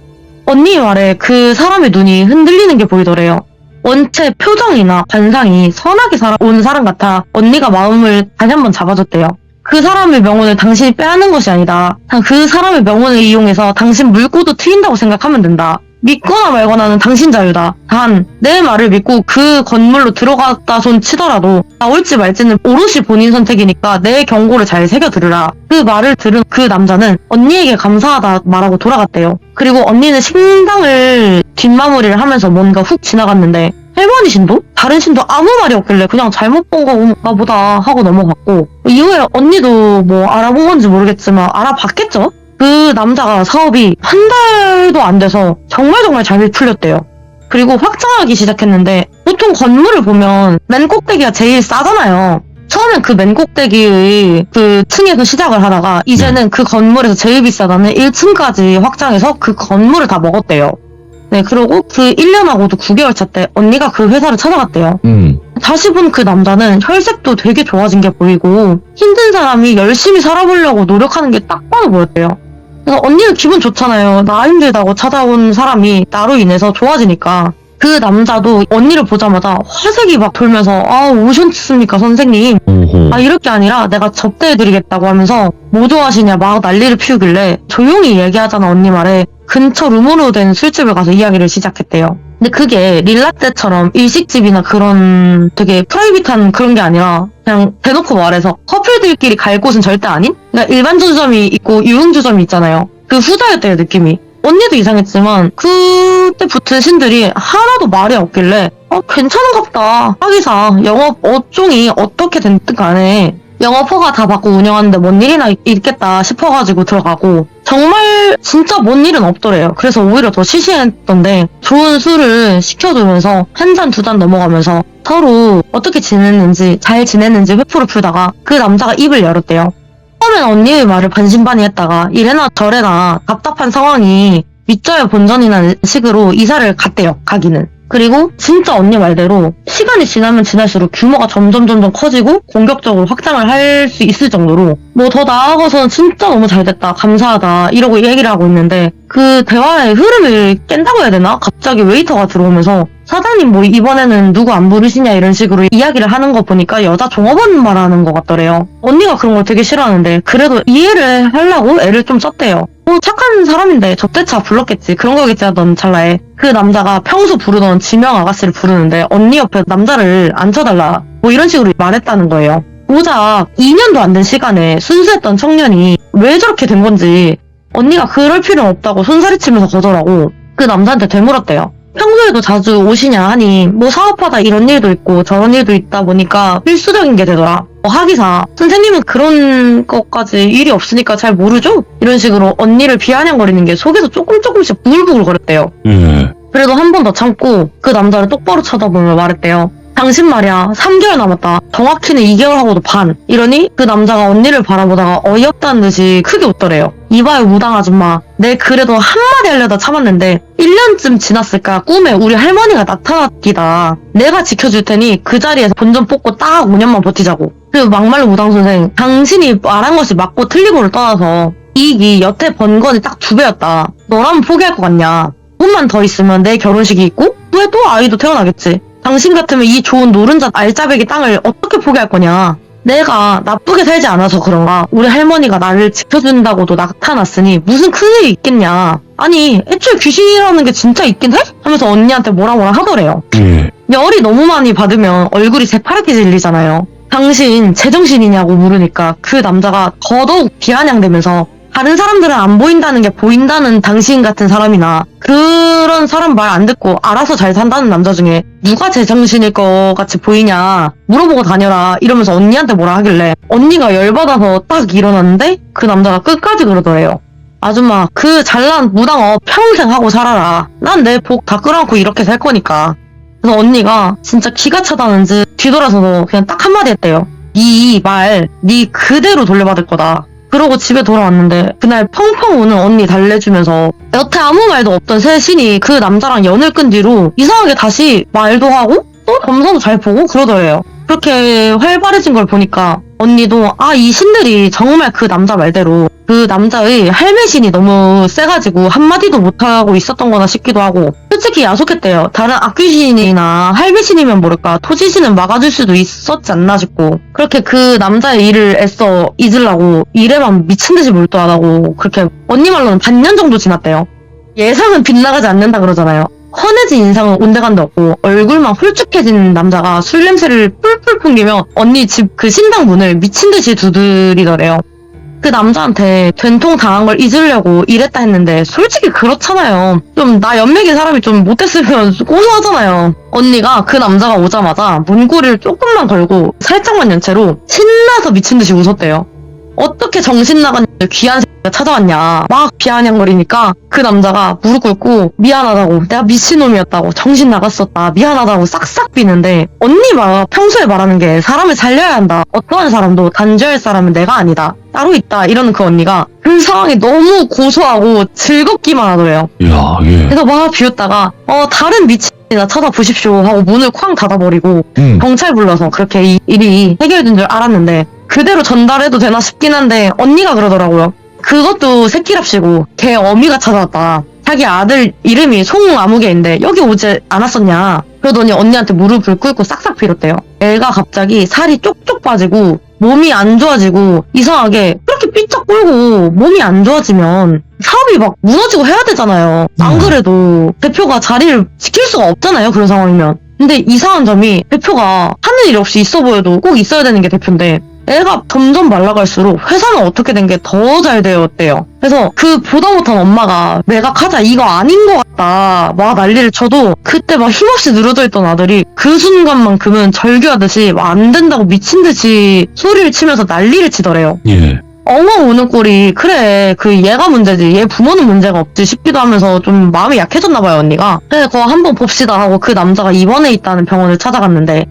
언니 말에 그 사람의 눈이 흔들리는 게 보이더래요. 원체 표정이나 관상이 선하게 살아온 사람 같아 언니가 마음을 다시 한번 잡아줬대요. 그 사람의 명운을 당신이 빼앗는 것이 아니다. 그 사람의 명운을 이용해서 당신 물꼬도 트인다고 생각하면 된다. 믿거나 말거나는 당신 자유다. 단 내 말을 믿고 그 건물로 들어갔다 손 치더라도 나올지 말지는 오롯이 본인 선택이니까 내 경고를 잘 새겨 들으라. 그 말을 들은 그 남자는 언니에게 감사하다 말하고 돌아갔대요. 그리고 언니는 식당을 뒷마무리를 하면서 뭔가 훅 지나갔는데 할머니 신도? 다른 신도 아무 말이 없길래 그냥 잘못 본 건가 보다 하고 넘어갔고 이후에 언니도 뭐 알아본 건지 모르겠지만 알아봤겠죠? 그 남자가 사업이 한 달도 안 돼서 정말 잘 풀렸대요. 그리고 확장하기 시작했는데 보통 건물을 보면 맨 꼭대기가 제일 싸잖아요. 처음엔 그 맨 꼭대기의 그 층에서 시작을 하다가 이제는 그 건물에서 제일 비싸다는 1층까지 확장해서 그 건물을 다 먹었대요. 네, 그리고 그 1년하고도 9개월 차 때 언니가 그 회사를 찾아갔대요. 다시 본 그 남자는 혈색도 되게 좋아진 게 보이고 힘든 사람이 열심히 살아보려고 노력하는 게 딱 봐도 보였대요. 그래서 언니는 기분 좋잖아요. 나 힘들다고 찾아온 사람이 나로 인해서 좋아지니까. 그 남자도 언니를 보자마자 화색이 막 돌면서 아 오셨습니까 선생님. 아 이럴 게 아니라 내가 접대해드리겠다고 하면서 뭐 좋아하시냐 막 난리를 피우길래 조용히 얘기하잖아 언니 말에 근처 룸으로 된 술집을 가서 이야기를 시작했대요. 근데 그게 릴라떼처럼 일식집이나 그런 되게 프라이빗한 그런 게 아니라 그냥 대놓고 말해서 커플들끼리 갈 곳은 절대 아닌? 그러니까 일반 주점이 있고 유흥주점이 있잖아요. 그 후자였대요 느낌이. 언니도 이상했지만 그때 붙은 신들이 하나도 말이 없길래 괜찮은갑다. 하기사 영업 업종이 어떻게 됐든 간에 영업 허가 다 받고 운영하는데 뭔 일이나 있겠다 싶어가지고 들어가고 정말 진짜 뭔 일은 없더래요. 그래서 오히려 더 시시했던데 좋은 술을 시켜주면서 한 잔 두 잔 넘어가면서 서로 어떻게 지냈는지 잘 지냈는지 회포를 풀다가 그 남자가 입을 열었대요. 처음엔 언니의 말을 반신반의했다가 이래나 저래나 답답한 상황이 밑져야 본전이라는 식으로 이사를 갔대요. 가기는. 그리고 진짜 언니 말대로 시간이 지나면 지날수록 규모가 점점 커지고 공격적으로 확장을 할 수 있을 정도로 뭐 더 나아가서는 진짜 너무 잘 됐다, 감사하다 이러고 얘기를 하고 있는데 그 대화의 흐름을 깬다고 해야 되나? 갑자기 웨이터가 들어오면서 사장님 뭐 이번에는 누구 안 부르시냐 이런 식으로 이야기를 하는 거 보니까 여자 종업원 말하는 것 같더래요. 언니가 그런 걸 되게 싫어하는데 그래도 이해를 하려고 애를 좀 썼대요. 착한 사람인데 접대차 불렀겠지, 그런 거겠지 하던 찰나에 그 남자가 평소 부르던 지명 아가씨를 부르는데 언니 옆에 남자를 앉혀달라 뭐 이런 식으로 말했다는 거예요. 고작 2년도 안 된 시간에 순수했던 청년이 왜 저렇게 된 건지 언니가 그럴 필요는 없다고 손사리치면서 거절하고 그 남자한테 되물었대요. 평소에도 자주 오시냐 하니 뭐 사업하다 이런 일도 있고 저런 일도 있다 보니까 필수적인 게 되더라. 하기사 선생님은 그런 것까지 일이 없으니까 잘 모르죠? 이런 식으로 언니를 비아냥거리는 게 속에서 조금씩 부글부글 거렸대요. 그래도 한 번 더 참고 그 남자를 똑바로 쳐다보며 말했대요. 당신 말이야 3개월 남았다. 정확히는 2개월하고도 반. 이러니 그 남자가 언니를 바라보다가 어이없다는 듯이 크게 웃더래요. 이봐요 무당 아줌마. 내 그래도 한마디 하려다 참았는데 1년쯤 지났을까 꿈에 우리 할머니가 나타났기다. 내가 지켜줄 테니 그 자리에서 본전 뽑고 딱 5년만 버티자고. 그리고 막말로 무당 선생, 당신이 말한 것이 맞고 틀리고를 떠나서 이익이 여태 번 건이 딱 2배였다. 너라면 포기할 것 같냐. 조금만 더 있으면 내 결혼식이 있고 후에 또 아이도 태어나겠지. 당신 같으면 이 좋은 노른자 알짜배기 땅을 어떻게 포기할 거냐. 내가 나쁘게 살지 않아서 그런가 우리 할머니가 나를 지켜준다고도 나타났으니 무슨 큰일이 있겠냐. 아니 애초에 귀신이라는 게 진짜 있긴 해? 하면서 언니한테 뭐라 하더래요. 열이 너무 많이 받으면 얼굴이 새파랗게 질리잖아요. 당신 제정신이냐고 물으니까 그 남자가 더더욱 비아냥대면서 다른 사람들은 안 보인다는 게 보인다는 당신 같은 사람이나 그런 사람 말 안 듣고 알아서 잘 산다는 남자 중에 누가 제정신일 것 같이 보이냐 물어보고 다녀라 이러면서 언니한테 뭐라 하길래 언니가 열받아서 딱 일어났는데 그 남자가 끝까지 그러더래요. 아줌마 그 잘난 무당업 평생 하고 살아라. 난 내 복 다 끌어안고 이렇게 살 거니까. 그래서 언니가 진짜 기가 차다는지 뒤돌아서도 그냥 딱 한마디 했대요. 네 말 네 그대로 돌려받을 거다. 그러고 집에 돌아왔는데 그날 펑펑 우는 언니 달래주면서 여태 아무 말도 없던 새 신이 그 남자랑 연을 끈 뒤로 이상하게 다시 말도 하고 또 점선도 잘 보고 그러더래요. 그렇게 활발해진 걸 보니까 언니도 이 신들이 정말 그 남자 말대로 그 남자의 할매신이 너무 세가지고 한마디도 못하고 있었던 거나 싶기도 하고 솔직히 야속했대요. 다른 악귀신이나 할매신이면 모를까 토지신은 막아줄 수도 있었지 않나 싶고 그렇게 그 남자의 일을 애써 잊으려고 일에만 미친듯이 몰두하다고 그렇게 언니 말로는 반년 정도 지났대요. 예상은 빗나가지 않는다 그러잖아요. 헌해진 인상은 온데간데 없고 얼굴만 홀쭉해진 남자가 술 냄새를 풀풀 풍기며 언니 집 그 신당 문을 미친듯이 두드리더래요. 그 남자한테 된통 당한 걸 잊으려고 이랬다 했는데 솔직히 그렇잖아요. 좀 나 연맥인 사람이 좀 못됐으면 고소하잖아요. 언니가 그 남자가 오자마자 문고리를 조금만 걸고 살짝만 연 채로 신나서 미친듯이 웃었대요. 어떻게 정신 나간 귀한 새끼가 찾아왔냐 막 비아냥거리니까 그 남자가 무릎 꿇고 미안하다고 내가 미친놈이었다고 정신 나갔었다 미안하다고 싹싹 비는데 언니가 평소에 말하는 게 사람을 살려야 한다. 어떠한 사람도 단죄할 사람은 내가 아니다. 따로 있다. 이러는 그 언니가 그 상황이 너무 고소하고 즐겁기만 하더래요. 야, 예. 그래서 막 비웃다가 다른 미친이나 찾아보십시오 하고 문을 쾅 닫아버리고 경찰 불러서 그렇게 이 일이 해결된 줄 알았는데 그대로 전달해도 되나 싶긴 한데 언니가 그러더라고요. 그것도 새끼랍시고 걔 어미가 찾아왔다. 자기 아들 이름이 송아무개인데 여기 오지 않았었냐. 그러더니 언니한테 무릎을 꿇고 싹싹 빌었대요. 애가 갑자기 살이 쪽쪽 빠지고 몸이 안 좋아지고 이상하게 그렇게 삐쩍 꼴고 몸이 안 좋아지면 사업이 막 무너지고 해야 되잖아요. 안 그래도 대표가 자리를 지킬 수가 없잖아요. 그런 상황이면. 근데 이상한 점이 대표가 하는 일 없이 있어 보여도 꼭 있어야 되는 게 대표인데 애가 점점 말라갈수록 회사는 어떻게 된 게 더 잘 되었대요. 그래서 그 보다 못한 엄마가 매각하자 이거 아닌 것 같다 막 난리를 쳐도 그때 막 힘없이 늘어져 있던 아들이 그 순간만큼은 절규하듯이 안 된다고 미친듯이 소리를 치면서 난리를 치더래요. 예. 엉엉 우는 꼴이 그래 그 얘가 문제지 얘 부모는 문제가 없지 싶기도 하면서 좀 마음이 약해졌나 봐요 언니가. 그래 그거 한번 봅시다 하고 그 남자가 입원해 있다는 병원을 찾아갔는데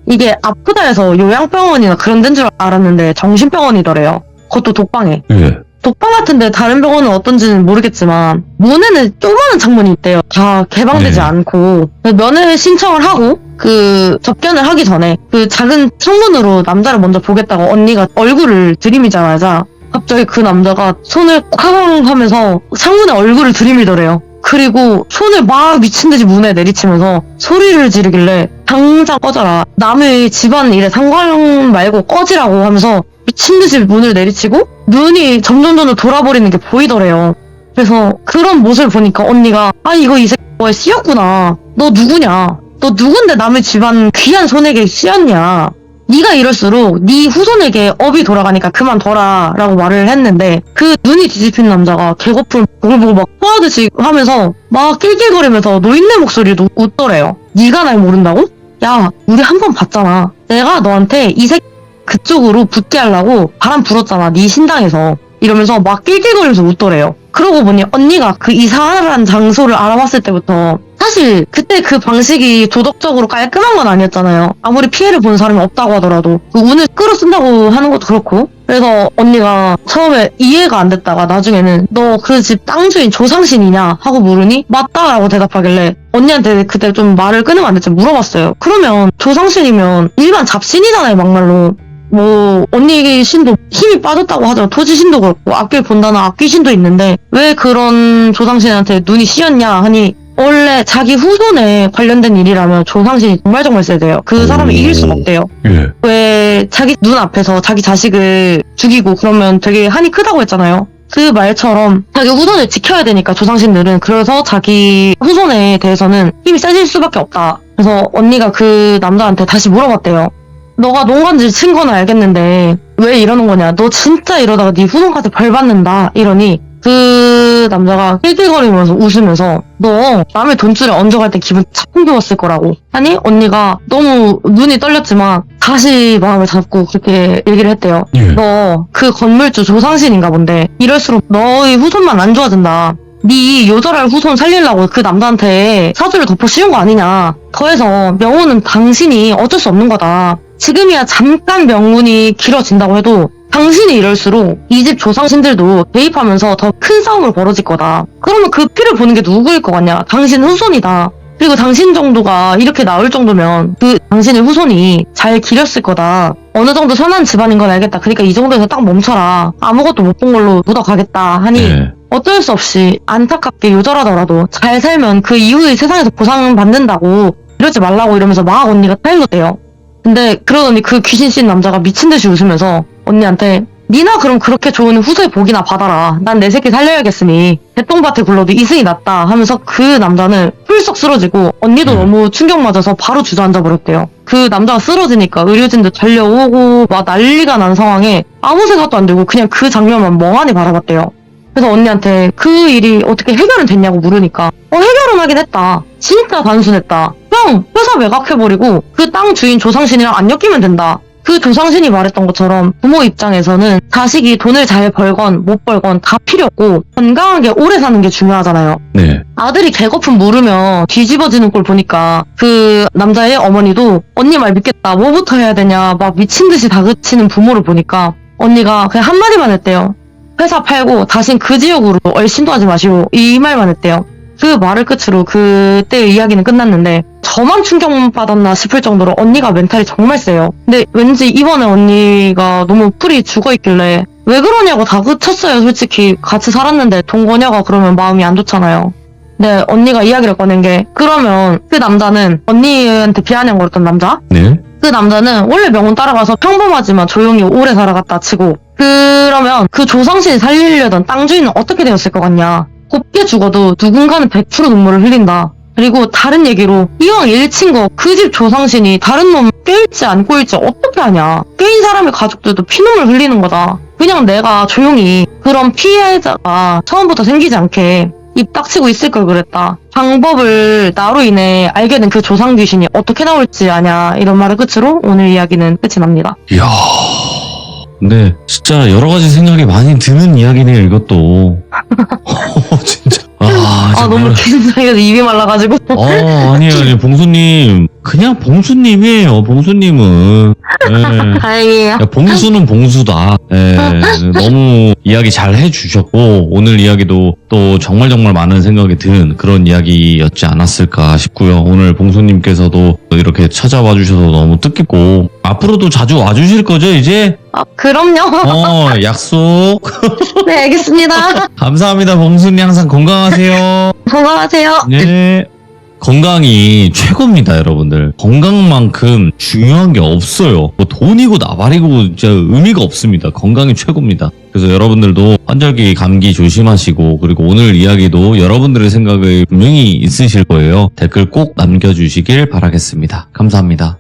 이게 아프다 해서 요양병원이나 그런 데인 줄 알았는데 정신병원이더래요. 그것도 독방에. 예. 독방 같은데 다른 병원은 어떤지는 모르겠지만 문에는 조그마한 창문이 있대요. 다 개방되지 네. 않고 면회 신청을 하고 그 접견을 하기 전에 그 작은 창문으로 남자를 먼저 보겠다고 언니가 얼굴을 들이미자마자 갑자기 그 남자가 손을 쾅 하면서 창문에 얼굴을 들이밀더래요. 그리고 손을 막 미친듯이 문에 내리치면서 소리를 지르길래 당장 꺼져라. 남의 집안 일에 상관 말고 꺼지라고 하면서 미친듯이 문을 내리치고 눈이 점점 돌아버리는 게 보이더래요. 그래서 그런 모습을 보니까 언니가 이거 이 새끼 씌었구나. 너 누구냐? 너 누군데 남의 집안 귀한 손에게 씌었냐? 네가 이럴수록 네 후손에게 업이 돌아가니까 그만둬라 라고 말을 했는데 그 눈이 뒤집힌 남자가 개거품 목을 보고 막 토하듯이 하면서 막 낄낄거리면서 노인네 목소리로 웃더래요. 네가 날 모른다고? 야 우리 한 번 봤잖아. 내가 너한테 이 새끼 그쪽으로 붙게 하려고 바람 불었잖아. 네 신당에서. 이러면서 막 낄낄거리면서 웃더래요. 그러고 보니 언니가 그 이상한 장소를 알아봤을 때부터 사실 그때 그 방식이 도덕적으로 깔끔한 건 아니었잖아요. 아무리 피해를 본 사람이 없다고 하더라도 그 운을 끌어쓴다고 하는 것도 그렇고. 그래서 언니가 처음에 이해가 안 됐다가 나중에는 너 그 집 땅 주인 조상신이냐 하고 물으니 맞다라고 대답하길래 언니한테 그때 좀 말을 끊으면 안 될지 물어봤어요. 그러면 조상신이면 일반 잡신이잖아요, 막말로. 뭐 언니 신도 힘이 빠졌다고 하더라도 토지 신도 그렇고 악귀를 본다는 악귀 신도 있는데 왜 그런 조상신한테 눈이 씌었냐 하니 원래 자기 후손에 관련된 일이라면 조상신이 정말 세대요. 그 사람을 이길 수가 없대요. 예. 왜 자기 눈 앞에서 자기 자식을 죽이고 그러면 되게 한이 크다고 했잖아요. 그 말처럼 자기 후손을 지켜야 되니까 조상신들은 그래서 자기 후손에 대해서는 힘이 세질 수밖에 없다. 그래서 언니가 그 남자한테 다시 물어봤대요. 너가 농간질 친 건 알겠는데 왜 이러는 거냐? 너 진짜 이러다가 네 후손한테 벌 받는다. 이러니 그 남자가 낄낄거리면서 웃으면서 너 남의 돈줄에 얹어갈 때 기분 참 좋았을 거라고 하니 언니가 너무 눈이 떨렸지만 다시 마음을 잡고 그렇게 얘기를 했대요. 예. 너 그 건물주 조상신인가 본데 이럴수록 너의 후손만 안 좋아진다. 네 요절할 후손 살리려고 그 남자한테 사주를 덮어 씌운 거 아니냐. 더해서 명운은 당신이 어쩔 수 없는 거다. 지금이야 잠깐 명운이 길어진다고 해도 당신이 이럴수록 이 집 조상신들도 개입하면서 더 큰 싸움을 벌어질 거다. 그러면 그 피를 보는 게 누구일 것 같냐? 당신 후손이다. 그리고 당신 정도가 이렇게 나올 정도면 그 당신의 후손이 잘 기렸을 거다. 어느 정도 선한 집안인 건 알겠다. 그러니까 이 정도에서 딱 멈춰라. 아무것도 못 본 걸로 묻어가겠다 하니 예. 어쩔 수 없이 안타깝게 요절하더라도 잘 살면 그 이후의 세상에서 보상받는다고 이러지 말라고 이러면서 막 언니가 타일렀대요. 근데 그러더니 그 귀신 씬 남자가 미친듯이 웃으면서 언니한테 니나 그럼 그렇게 좋은 후손의 복이나 받아라. 난 내 새끼 살려야겠으니 대똥밭에 굴러도 이승이 낫다 하면서 그 남자는 훌썩 쓰러지고 언니도 너무 충격맞아서 바로 주저앉아 버렸대요. 그 남자가 쓰러지니까 의료진도 달려오고 막 난리가 난 상황에 아무 생각도 안 들고 그냥 그 장면만 멍하니 바라봤대요. 그래서 언니한테 그 일이 어떻게 해결은 됐냐고 물으니까 해결은 하긴 했다. 진짜 단순했다. 그냥 회사 매각해버리고 그 땅 주인 조상신이랑 안 엮이면 된다. 그 조상신이 말했던 것처럼 부모 입장에서는 자식이 돈을 잘 벌건 못 벌건 다 필요 없고 건강하게 오래 사는 게 중요하잖아요. 네. 아들이 개거품 물으면 뒤집어지는 걸 보니까 그 남자의 어머니도 언니 말 믿겠다. 뭐부터 해야 되냐 막 미친듯이 다그치는 부모를 보니까 언니가 그냥 한마디만 했대요. 회사 팔고 다신 그 지역으로 얼씬도 하지 마시오. 이 말만 했대요. 그 말을 끝으로 그때의 이야기는 끝났는데 저만 충격받았나 싶을 정도로 언니가 멘탈이 정말 세요. 근데 왠지 이번에 언니가 너무 풀이 죽어있길래 왜 그러냐고 다그쳤어요. 솔직히 같이 살았는데 동거녀가 그러면 마음이 안 좋잖아요. 근데 언니가 이야기를 꺼낸 게 그러면 그 남자는 언니한테 비아냥거렸던 남자? 네. 그 남자는 원래 명운 따라가서 평범하지만 조용히 오래 살아갔다 치고 그러면 그 조상신이 살리려던 땅 주인은 어떻게 되었을 것 같냐. 곱게 죽어도 누군가는 100% 눈물을 흘린다. 그리고 다른 얘기로 이왕 일친 거 그 집 조상신이 다른 놈 껴있지 안 껴있지 어떻게 하냐. 껴인 사람의 가족들도 피눈물 흘리는 거다. 그냥 내가 조용히 그런 피해자가 처음부터 생기지 않게 입 닥치고 있을 걸 그랬다. 방법을 나로 인해 알게 된 그 조상 귀신이 어떻게 나올지 아냐. 이런 말을 끝으로 오늘 이야기는 끝이 납니다. 이야. 근데 진짜 여러 가지 생각이 많이 드는 이야기네요, 이것도. 진짜. 너무 긴장해서 입이 말라가지고. 아니에요. 봉수님. 그냥 봉수님이에요, 봉수님은. 네. 다행이에요. 야, 봉수는 봉수다. 예, 너무 이야기 잘 해주셨고, 오늘 이야기도 또 정말 많은 생각이 든 그런 이야기였지 않았을까 싶고요. 오늘 봉수님께서도 이렇게 찾아와 주셔서 너무 뜻깊고, 앞으로도 자주 와주실 거죠, 이제? 그럼요. 약속. 네, 알겠습니다. 감사합니다, 봉수님. 항상 건강하세요. 건강하세요. 네. 건강이 최고입니다, 여러분들. 건강만큼 중요한 게 없어요. 뭐 돈이고 나발이고 진짜 의미가 없습니다. 건강이 최고입니다. 그래서 여러분들도 환절기 감기 조심하시고, 그리고 오늘 이야기도 여러분들의 생각이 분명히 있으실 거예요. 댓글 꼭 남겨주시길 바라겠습니다. 감사합니다.